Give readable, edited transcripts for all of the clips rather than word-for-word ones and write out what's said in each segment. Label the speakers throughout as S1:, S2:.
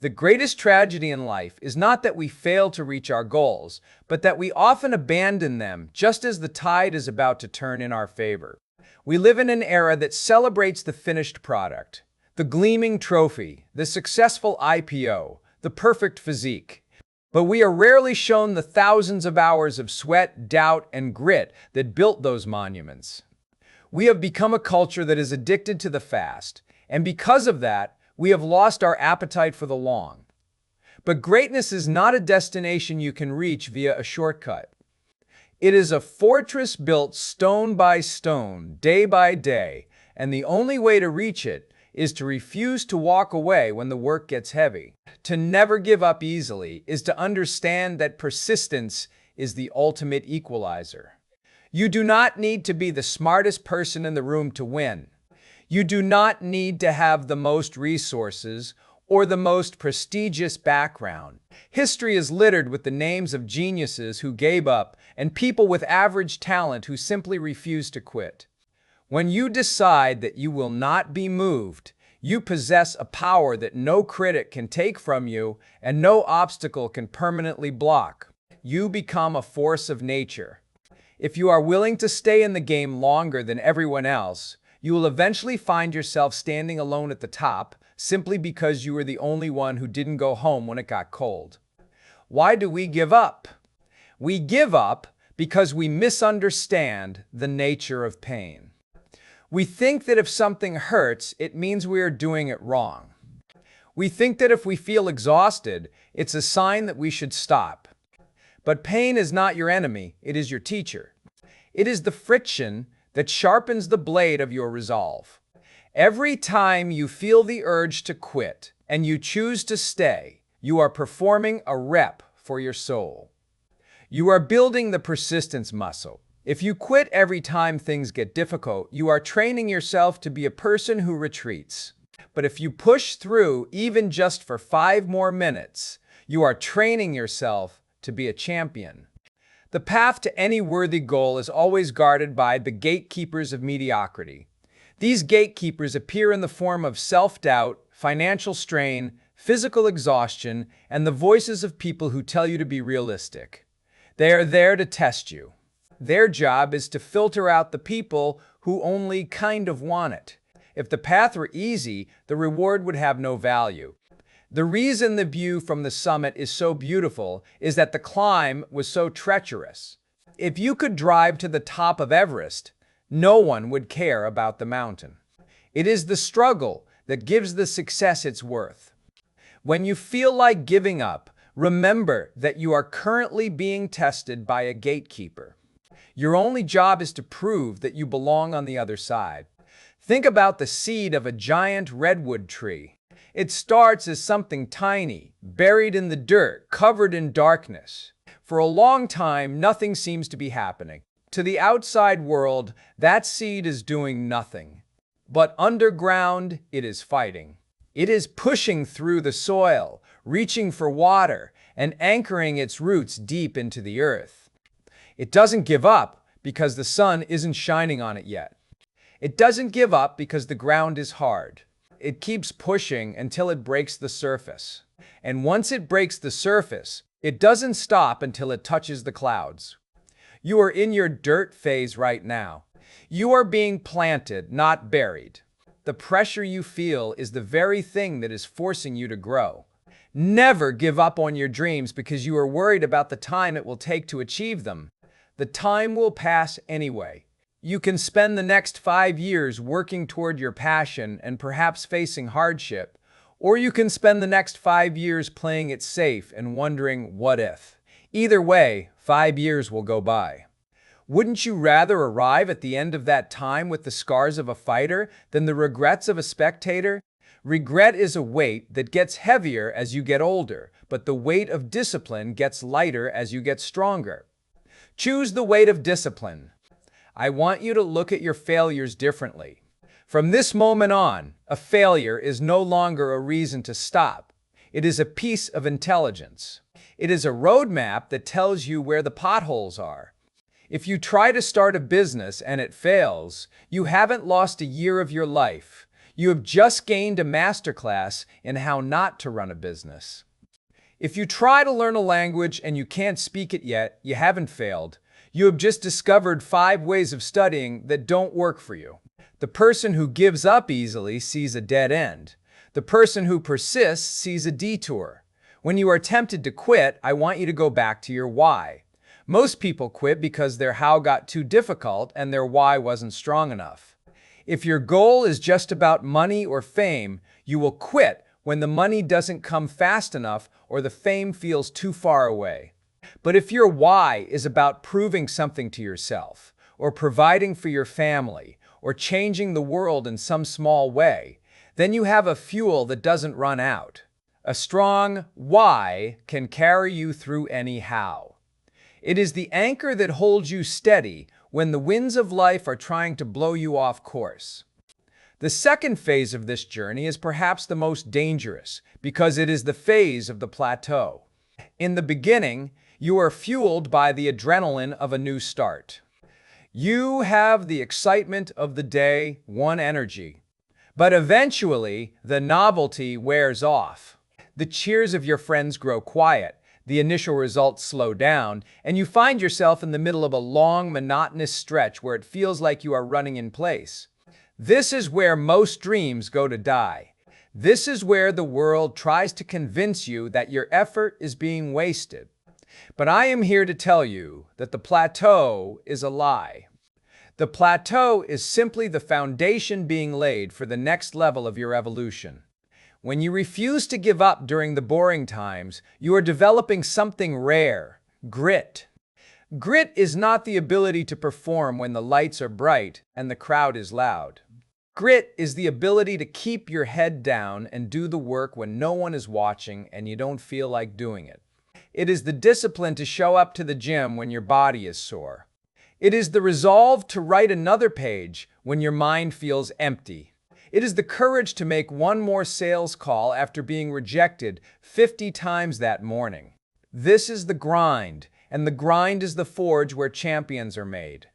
S1: The greatest tragedy in life is not that we fail to reach our goals, but that we often abandon them just as the tide is about to turn in our favor. We live in an era that celebrates the finished product, the gleaming trophy, the successful IPO, the perfect physique. But we are rarely shown the thousands of hours of sweat, doubt, and grit that built those monuments. We have become a culture that is addicted to the fast, and because of that, we have lost our appetite for the long. But greatness is not a destination you can reach via a shortcut. It is a fortress built stone by stone, day by day, and the only way to reach it is to refuse to walk away when the work gets heavy. To never give up easily is to understand that persistence is the ultimate equalizer. You do not need to be the smartest person in the room to win. You do not need to have the most resources or the most prestigious background. History is littered with the names of geniuses who gave up and people with average talent who simply refused to quit. When you decide that you will not be moved, you possess a power that no critic can take from you and no obstacle can permanently block. You become a force of nature. If you are willing to stay in the game longer than everyone else, you will eventually find yourself standing alone at the top simply because you were the only one who didn't go home when it got cold. Why do we give up? We give up because we misunderstand the nature of pain. We think that if something hurts, it means we are doing it wrong. We think that if we feel exhausted, it's a sign that we should stop. But pain is not your enemy, it is your teacher. It is the friction that sharpens the blade of your resolve. Every time you feel the urge to quit and you choose to stay, you are performing a rep for your soul. You are building the persistence muscle. If you quit every time things get difficult, you are training yourself to be a person who retreats. But if you push through even just for 5 more minutes, you are training yourself to be a champion. The path to any worthy goal is always guarded by the gatekeepers of mediocrity. These gatekeepers appear in the form of self-doubt, financial strain, physical exhaustion, and the voices of people who tell you to be realistic. They are there to test you. Their job is to filter out the people who only kind of want it. If the path were easy, the reward would have no value. The reason the view from the summit is so beautiful is that the climb was so treacherous. If you could drive to the top of Everest, no one would care about the mountain. It is the struggle that gives the success its worth. When you feel like giving up, remember that you are currently being tested by a gatekeeper. Your only job is to prove that you belong on the other side. Think about the seed of a giant redwood tree. It starts as something tiny, buried in the dirt, covered in darkness. For a long time, nothing seems to be happening. To the outside world, that seed is doing nothing. But underground, it is fighting. It is pushing through the soil, reaching for water, and anchoring its roots deep into the earth. It doesn't give up because the sun isn't shining on it yet. It doesn't give up because the ground is hard. It keeps pushing until it breaks the surface. And once it breaks the surface, it doesn't stop until it touches the clouds. You are in your dirt phase right now. You are being planted, not buried. The pressure you feel is the very thing that is forcing you to grow. Never give up on your dreams because you are worried about the time it will take to achieve them. The time will pass anyway. You can spend the next 5 years working toward your passion and perhaps facing hardship, or you can spend the next 5 years playing it safe and wondering, what if? Either way, 5 years will go by. Wouldn't you rather arrive at the end of that time with the scars of a fighter than the regrets of a spectator? Regret is a weight that gets heavier as you get older, but the weight of discipline gets lighter as you get stronger. Choose the weight of discipline. I want you to look at your failures differently. From this moment on, a failure is no longer a reason to stop. It is a piece of intelligence. It is a roadmap that tells you where the potholes are. If you try to start a business and it fails, you haven't lost a year of your life. You have just gained a masterclass in how not to run a business. If you try to learn a language and you can't speak it yet, you haven't failed. You have just discovered 5 ways of studying that don't work for you. The person who gives up easily sees a dead end. The person who persists sees a detour. When you are tempted to quit, I want you to go back to your why. Most people quit because their how got too difficult and their why wasn't strong enough. If your goal is just about money or fame, you will quit when the money doesn't come fast enough or the fame feels too far away. But if your why is about proving something to yourself, or providing for your family, or changing the world in some small way, then you have a fuel that doesn't run out. A strong why can carry you through any how. It is the anchor that holds you steady when the winds of life are trying to blow you off course. The second phase of this journey is perhaps the most dangerous because it is the phase of the plateau. In the beginning, you are fueled by the adrenaline of a new start. You have the excitement of the day, one energy. But eventually, the novelty wears off. The cheers of your friends grow quiet, the initial results slow down, and you find yourself in the middle of a long, monotonous stretch where it feels like you are running in place. This is where most dreams go to die. This is where the world tries to convince you that your effort is being wasted. But I am here to tell you that the plateau is a lie. The plateau is simply the foundation being laid for the next level of your evolution. When you refuse to give up during the boring times, you are developing something rare: grit. Grit is not the ability to perform when the lights are bright and the crowd is loud. Grit is the ability to keep your head down and do the work when no one is watching and you don't feel like doing it. It is the discipline to show up to the gym when your body is sore. It is the resolve to write another page when your mind feels empty. It is the courage to make one more sales call after being rejected 50 times that morning. This is the grind, and the grind is the forge where champions are made.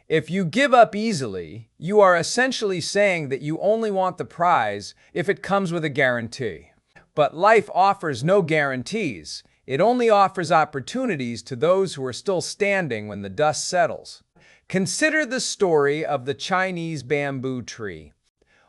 S1: If you give up easily, you are essentially saying that you only want the prize if it comes with a guarantee. But life offers no guarantees. It only offers opportunities to those who are still standing when the dust settles. Consider the story of the Chinese bamboo tree.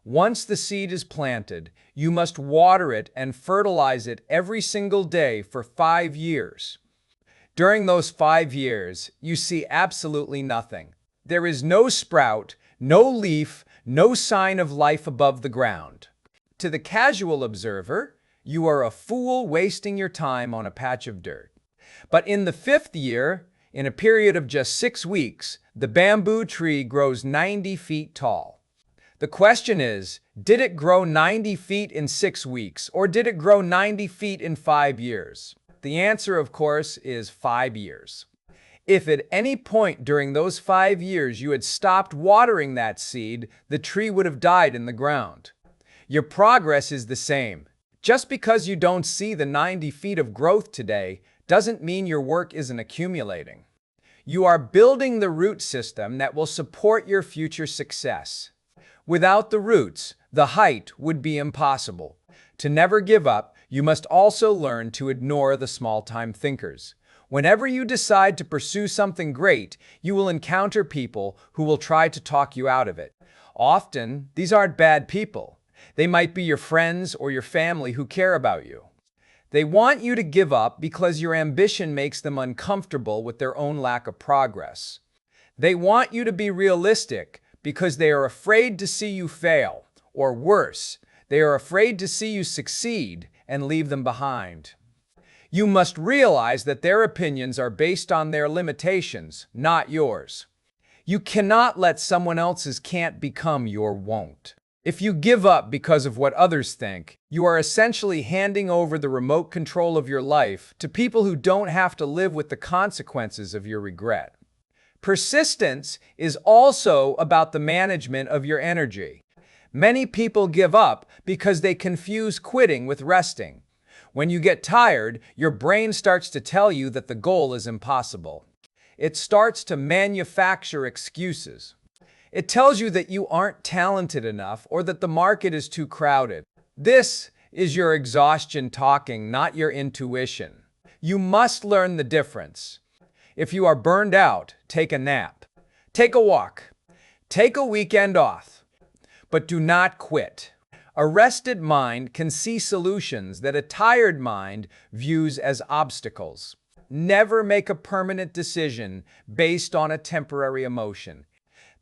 S1: Once the seed is planted, you must water it and fertilize it every single day for 5 years. During those 5 years, you see absolutely nothing. There is no sprout, no leaf, no sign of life above the ground. To the casual observer, you are a fool wasting your time on a patch of dirt. But in the 5th year, in a period of just 6 weeks, the bamboo tree grows 90 feet tall. The question is, did it grow 90 feet in 6 weeks, or did it grow 90 feet in 5 years? The answer, of course, is 5 years. If at any point during those 5 years you had stopped watering that seed, the tree would have died in the ground. Your progress is the same. Just because you don't see the 90 feet of growth today doesn't mean your work isn't accumulating. You are building the root system that will support your future success. Without the roots, the height would be impossible. To never give up, you must also learn to ignore the small-time thinkers. Whenever you decide to pursue something great, you will encounter people who will try to talk you out of it. Often, these aren't bad people. They might be your friends or your family who care about you. They want you to give up because your ambition makes them uncomfortable with their own lack of progress. They want you to be realistic because they are afraid to see you fail, or worse, they are afraid to see you succeed and leave them behind. You must realize that their opinions are based on their limitations, not yours. You cannot let someone else's can't become your won't. If you give up because of what others think, you are essentially handing over the remote control of your life to people who don't have to live with the consequences of your regret. Persistence is also about the management of your energy. Many people give up because they confuse quitting with resting. When you get tired, your brain starts to tell you that the goal is impossible. It starts to manufacture excuses. It tells you that you aren't talented enough or that the market is too crowded. This is your exhaustion talking, not your intuition. You must learn the difference. If you are burned out, take a nap. Take a walk. Take a weekend off. But do not quit. A rested mind can see solutions that a tired mind views as obstacles. Never make a permanent decision based on a temporary emotion.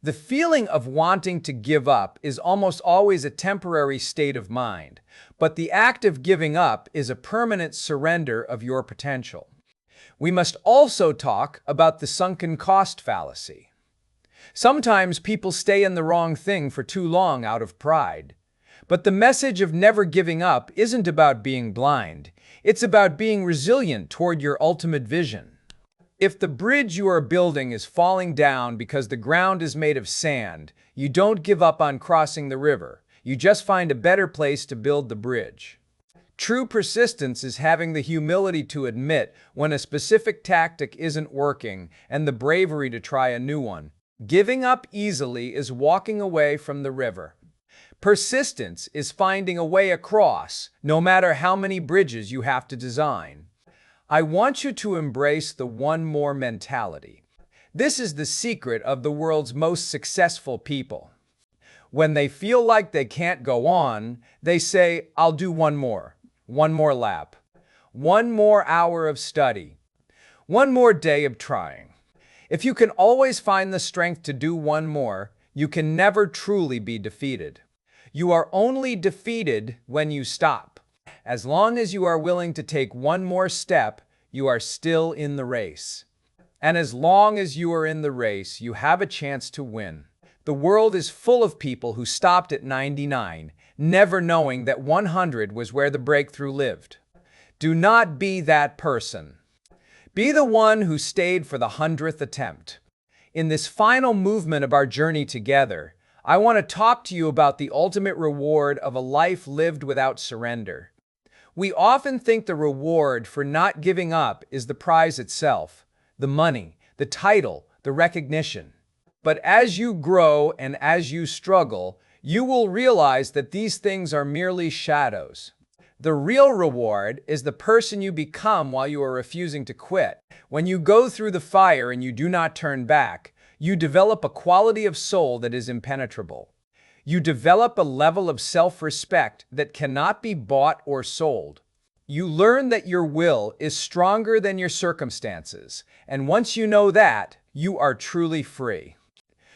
S1: The feeling of wanting to give up is almost always a temporary state of mind, but the act of giving up is a permanent surrender of your potential. We must also talk about the sunken cost fallacy. Sometimes people stay in the wrong thing for too long out of pride. But the message of never giving up isn't about being blind. It's about being resilient toward your ultimate vision. If the bridge you are building is falling down because the ground is made of sand, you don't give up on crossing the river. You just find a better place to build the bridge. True persistence is having the humility to admit when a specific tactic isn't working and the bravery to try a new one. Giving up easily is walking away from the river. Persistence is finding a way across, no matter how many bridges you have to design. I want you to embrace the one more mentality. This is the secret of the world's most successful people. When they feel like they can't go on, they say, I'll do one more lap, one more hour of study, one more day of trying. If you can always find the strength to do one more, you can never truly be defeated. You are only defeated when you stop. As long as you are willing to take one more step, you are still in the race. And as long as you are in the race, you have a chance to win. The world is full of people who stopped at 99, never knowing that 100 was where the breakthrough lived. Do not be that person. Be the one who stayed for the 100th attempt. In this final movement of our journey together, I want to talk to you about the ultimate reward of a life lived without surrender. We often think the reward for not giving up is the prize itself, the money, the title, the recognition. But as you grow and as you struggle, you will realize that these things are merely shadows. The real reward is the person you become while you are refusing to quit. When you go through the fire and you do not turn back, you develop a quality of soul that is impenetrable. You develop a level of self-respect that cannot be bought or sold. You learn that your will is stronger than your circumstances, and once you know that, you are truly free.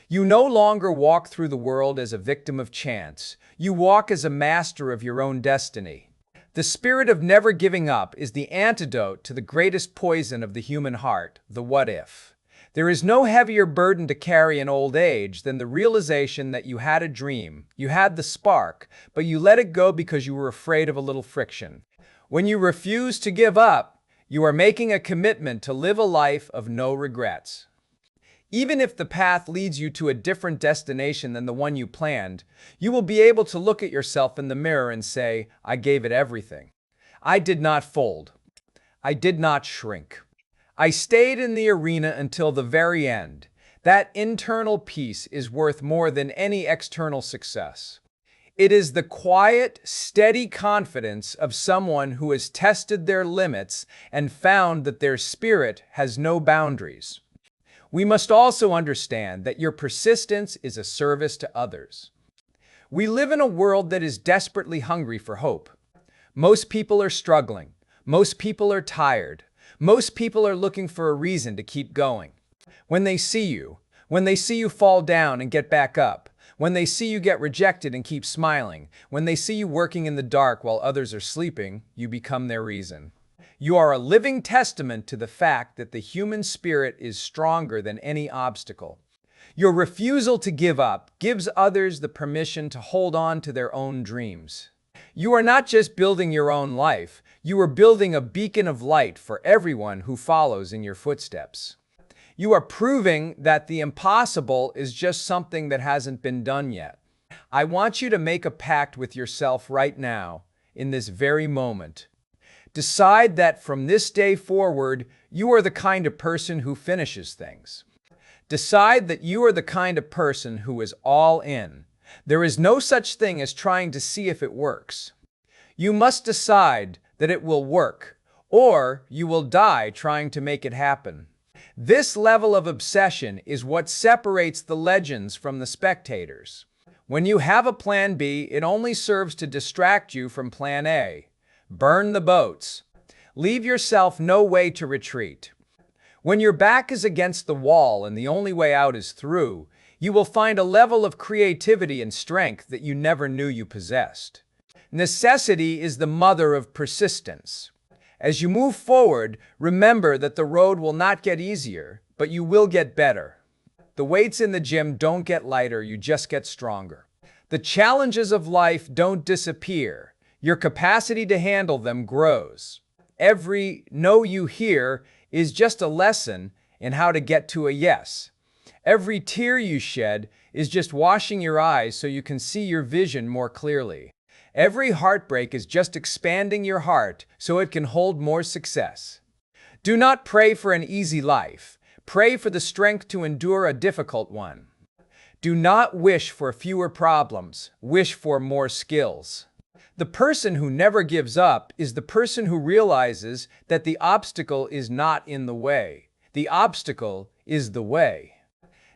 S1: You no longer walk through the world as a victim of chance. You walk as a master of your own destiny. The spirit of never giving up is the antidote to the greatest poison of the human heart, the what if. There is no heavier burden to carry in old age than the realization that you had a dream, you had the spark, but you let it go because you were afraid of a little friction. When you refuse to give up, you are making a commitment to live a life of no regrets. Even if the path leads you to a different destination than the one you planned, you will be able to look at yourself in the mirror and say, I gave it everything. I did not fold. I did not shrink. I stayed in the arena until the very end. That internal peace is worth more than any external success. It is the quiet, steady confidence of someone who has tested their limits and found that their spirit has no boundaries. We must also understand that your persistence is a service to others. We live in a world that is desperately hungry for hope. Most people are struggling. Most people are tired. Most people are looking for a reason to keep going. When they see you fall down and get back up, when they see you get rejected and keep smiling, when they see you working in the dark while others are sleeping, you become their reason. You are a living testament to the fact that the human spirit is stronger than any obstacle. Your refusal to give up gives others the permission to hold on to their own dreams. You are not just building your own life, you are building a beacon of light for everyone who follows in your footsteps. You are proving that the impossible is just something that hasn't been done yet. I want you to make a pact with yourself right now, in this very moment. Decide that from this day forward, you are the kind of person who finishes things. Decide that you are the kind of person who is all in. There is no such thing as trying to see if it works. You must decide that it will work, or you will die trying to make it happen. This level of obsession is what separates the legends from the spectators. When you have a plan B, it only serves to distract you from plan A. Burn the boats. Leave yourself no way to retreat. When your back is against the wall and the only way out is through, you will find a level of creativity and strength that you never knew you possessed. Necessity is the mother of persistence. As you move forward, remember that the road will not get easier, but you will get better. The weights in the gym don't get lighter, you just get stronger. The challenges of life don't disappear. Your capacity to handle them grows. Every no you hear is just a lesson in how to get to a yes. Every tear you shed is just washing your eyes so you can see your vision more clearly. Every heartbreak is just expanding your heart so it can hold more success. Do not pray for an easy life. Pray for the strength to endure a difficult one. Do not wish for fewer problems. Wish for more skills. The person who never gives up is the person who realizes that the obstacle is not in the way. The obstacle is the way.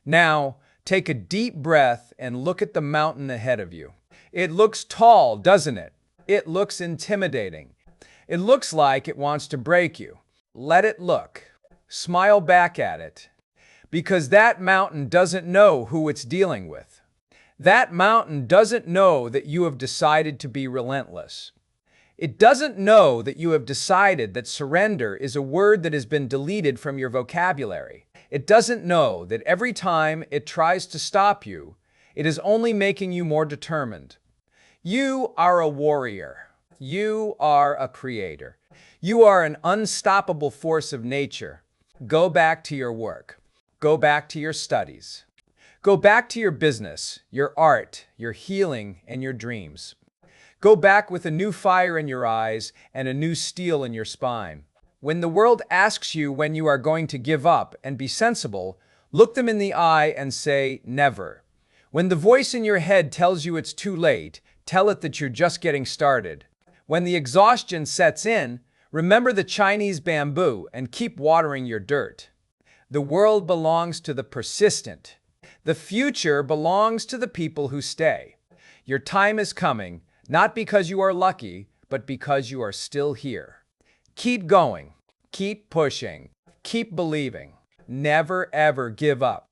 S1: Now, take a deep breath and look at the mountain ahead of you. It looks tall, doesn't it? It looks intimidating. It looks like it wants to break you. Let it look. Smile back at it. Because that mountain doesn't know who it's dealing with. That mountain doesn't know that you have decided to be relentless. It doesn't know that you have decided that surrender is a word that has been deleted from your vocabulary. It doesn't know that every time it tries to stop you, it is only making you more determined. You are a warrior. You are a creator. You are an unstoppable force of nature. Go back to your work. Go back to your studies. Go back to your business, your art, your healing, and your dreams. Go back with a new fire in your eyes and a new steel in your spine. When the world asks you when you are going to give up and be sensible, look them in the eye and say, never. When the voice in your head tells you it's too late, tell it that you're just getting started. When the exhaustion sets in, remember the Chinese bamboo and keep watering your dirt. The world belongs to the persistent. The future belongs to the people who stay. Your time is coming, not because you are lucky, but because you are still here. Keep going. Keep pushing. Keep believing. Never, ever give up.